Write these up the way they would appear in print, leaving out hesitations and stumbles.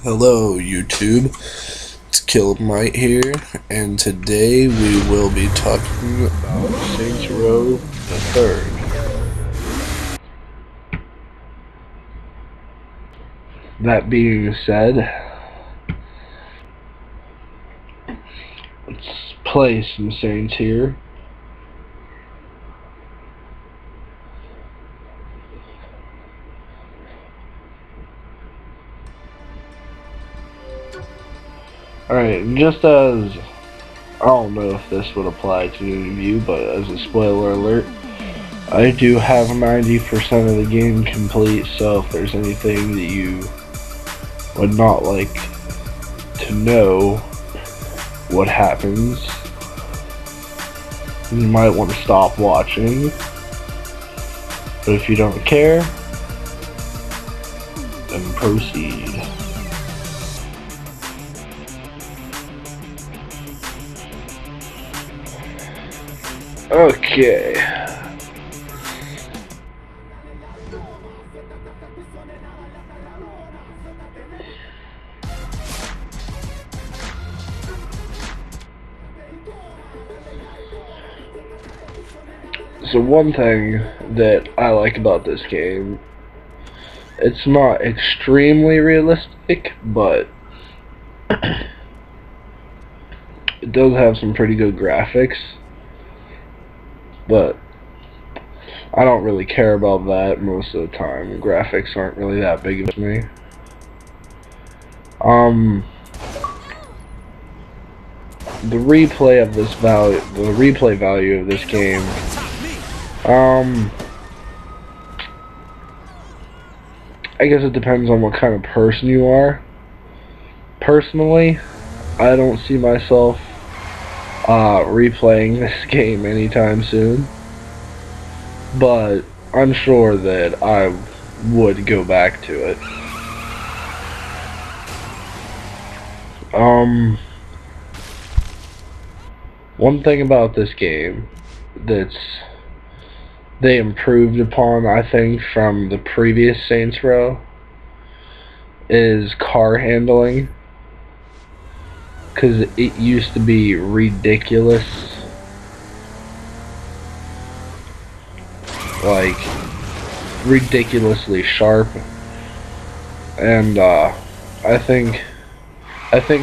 Hello, YouTube. It's Killamite here, and today we will be talking about Saints Row the Third. That being said, let's play some Saints here. Alright, just as I don't know if this would apply to any of you, but as a spoiler alert, I do have 90% of the game complete, so if there's anything that you would not like to know what happens, you might want to stop watching. But if you don't care, then proceed. Okay. So one thing that I like about this game, it's not extremely realistic, but it does have some pretty good graphics. But I don't really care about that most of the time. The graphics aren't really that big of me. The replay value of this game, I guess it depends on what kind of person you are. Personally, I don't see myself replaying this game anytime soon, but I'm sure that I would go back to it. One thing about this game they improved upon, I think, from the previous Saints Row is car handling, because it used to be ridiculous, like ridiculously sharp, and I think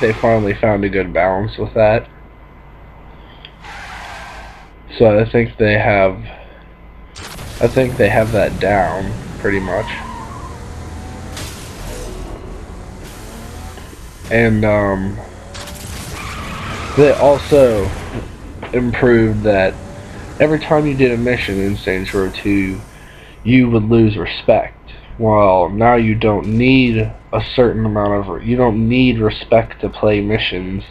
they finally found a good balance with that. So I think they have that down pretty much. And they also improved that every time you did a mission in Saints Row 2, you would lose respect. Well, now you don't need a certain amount of you don't need respect to play missions,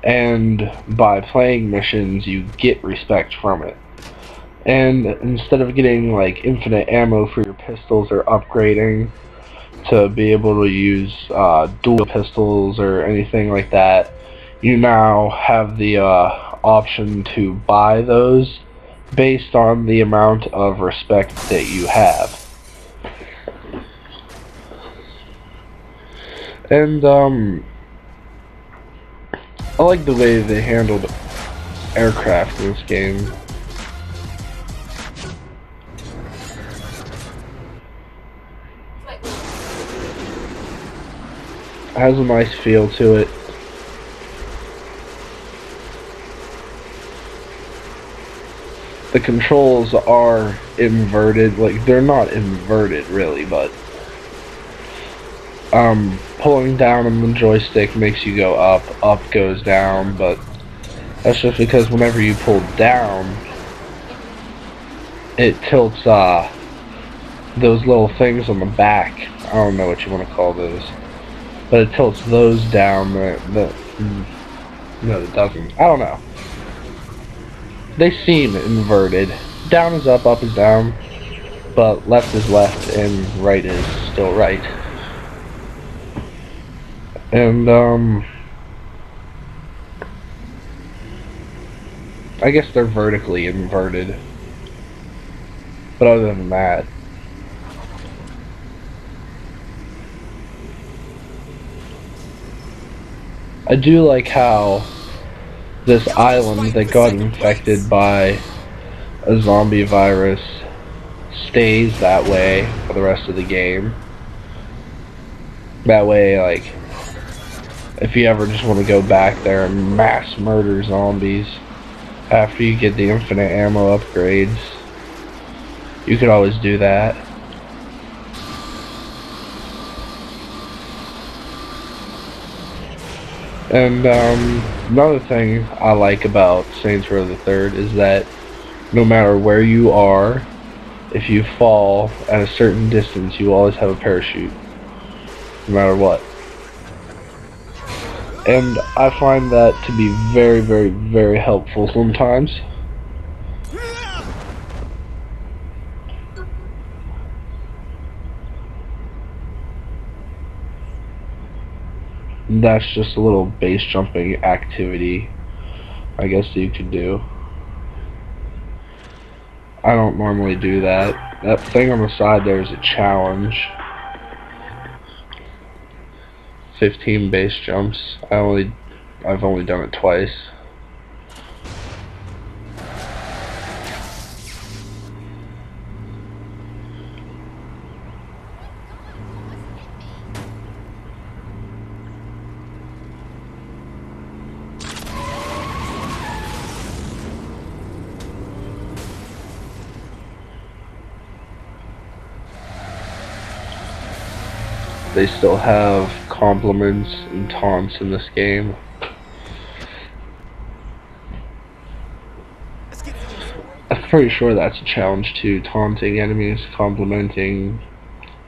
and by playing missions you get respect from it. And instead of getting like infinite ammo for your pistols or upgrading to be able to use dual pistols or anything like that, you now have the option to buy those based on the amount of respect that you have. And I like the way they handled aircraft in this game. It has a nice feel to it. The controls are inverted, like they're not inverted really, but pulling down on the joystick makes you go up, up goes down, but that's just because whenever you pull down, it tilts those little things on the back. I don't know what you want to call those, but it tilts those down. No, it doesn't. I don't know. They seem inverted. Down is up is down, but left is left, and right is still right. And I guess they're vertically inverted. But other than that, I do like how this island that got infected by a zombie virus stays that way for the rest of the game. That way, like, if you ever just want to go back there and mass murder zombies after you get the infinite ammo upgrades, you could always do that. And another thing I like about Saints Row the Third is that no matter where you are, if you fall at a certain distance, you always have a parachute, no matter what. And I find that to be very, very, very helpful sometimes. That's just a little base jumping activity, I guess you could do. I don't normally do that. That thing on the side there is a challenge. 15 base jumps. I've only done it twice. They still have compliments and taunts in this game. I'm pretty sure that's a challenge too. Taunting enemies, complimenting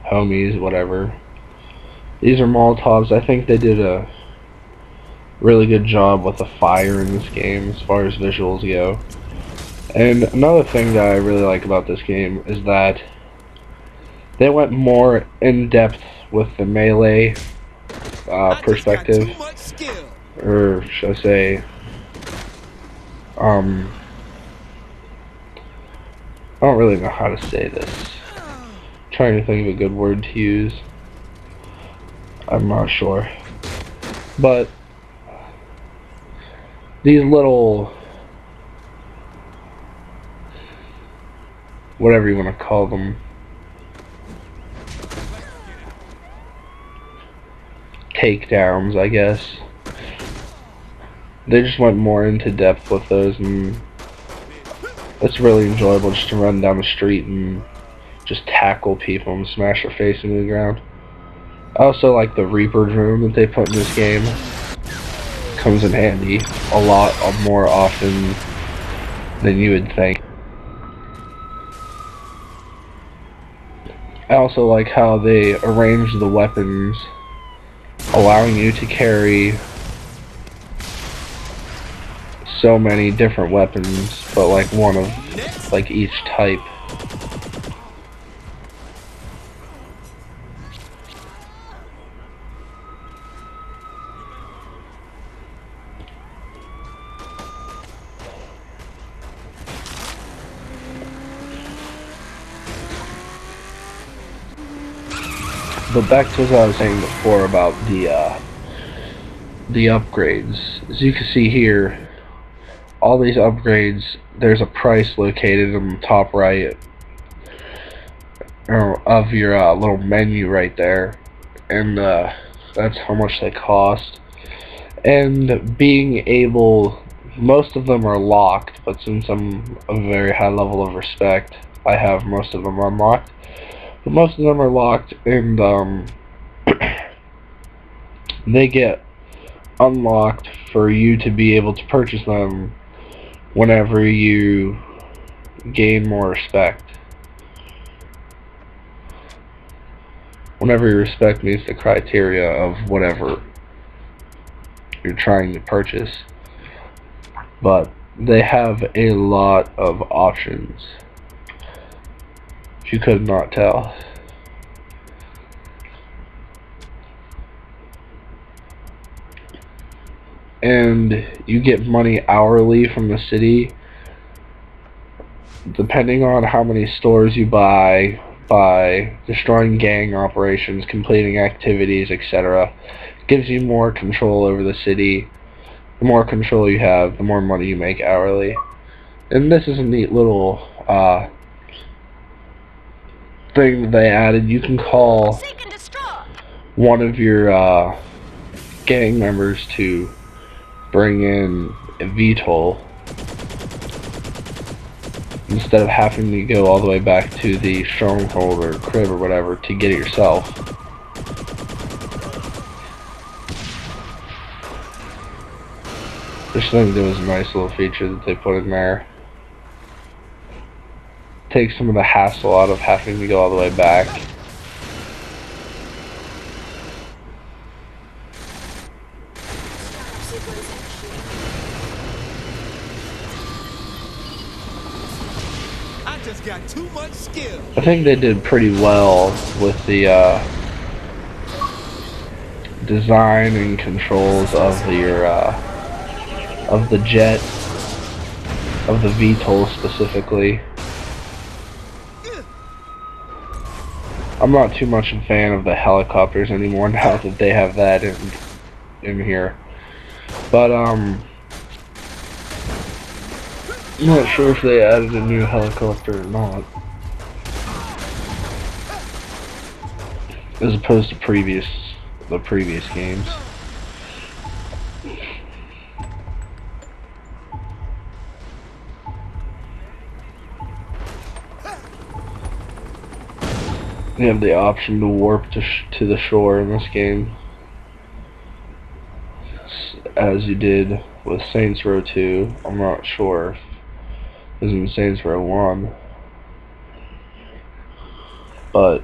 homies, whatever. These are Molotovs. I think they did a really good job with the fire in this game as far as visuals go. And another thing that I really like about this game is that they went more in depth with the melee perspective, or should I say, I don't really know how to say this. I'm trying to think of a good word to use. I'm not sure. But these little, whatever you want to call them, takedowns, I guess. They just went more into depth with those, and it's really enjoyable just to run down the street and just tackle people and smash their face into the ground. I also like the Reaper drone that they put in this game. Comes in handy a lot more often than you would think. I also like how they arrange the weapons, allowing you to carry so many different weapons, but like one of like each type. But back to what I was saying before about the upgrades. As you can see here, all these upgrades, there's a price located in the top right of your little menu right there, and that's how much they cost. And being able, most of them are locked, but since I'm a very high level of respect, I have most of them unlocked. But most of them are locked, and they get unlocked for you to be able to purchase them whenever you gain more respect. Whenever your respect meets the criteria of whatever you're trying to purchase. But they have a lot of options, if you could not tell. And you get money hourly from the city, depending on how many stores you buy, by destroying gang operations, completing activities, etc. Gives you more control over the city. The more control you have, the more money you make hourly. And this is a neat little thing that they added. You can call one of your gang members to bring in a VTOL instead of having to go all the way back to the stronghold or crib or whatever to get it yourself. Just think there was a nice little feature that they put in there. Takes some of the hassle out of having to go all the way back. I just got too much skill. I think they did pretty well with the design and controls of the jet, of the VTOL specifically. I'm not too much a fan of the helicopters anymore now that they have that in here. But I'm not sure if they added a new helicopter or not, as opposed to the previous games. You have the option to warp to the shore in this game, as you did with Saints Row 2. I'm not sure if it was in Saints Row 1, but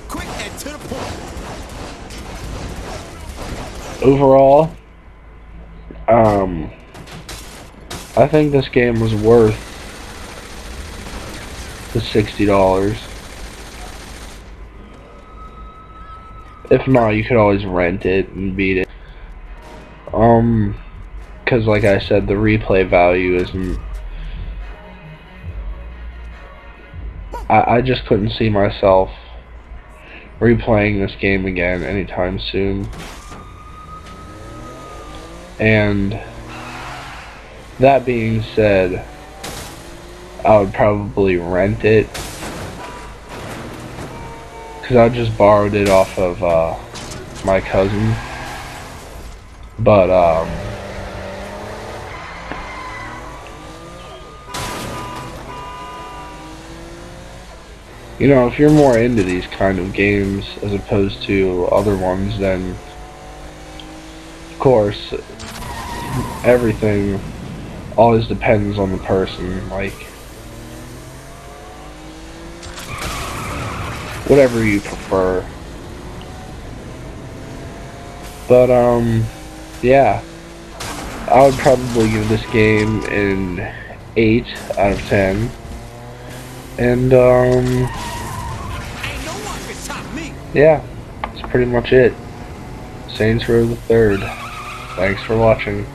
Quick and to the point. overall, I think this game was worth the $60. If not, you could always rent it and beat it. Because like I said, the replay value isn't... I just couldn't see myself replaying this game again anytime soon. And that being said, I would probably rent it, because I just borrowed it off of my cousin. But you know, if you're more into these kind of games as opposed to other ones, then of course everything always depends on the person, like whatever you prefer. But yeah, I would probably give this game an 8 out of 10. And yeah, that's pretty much it. Saints Row the 3rd. Thanks for watching.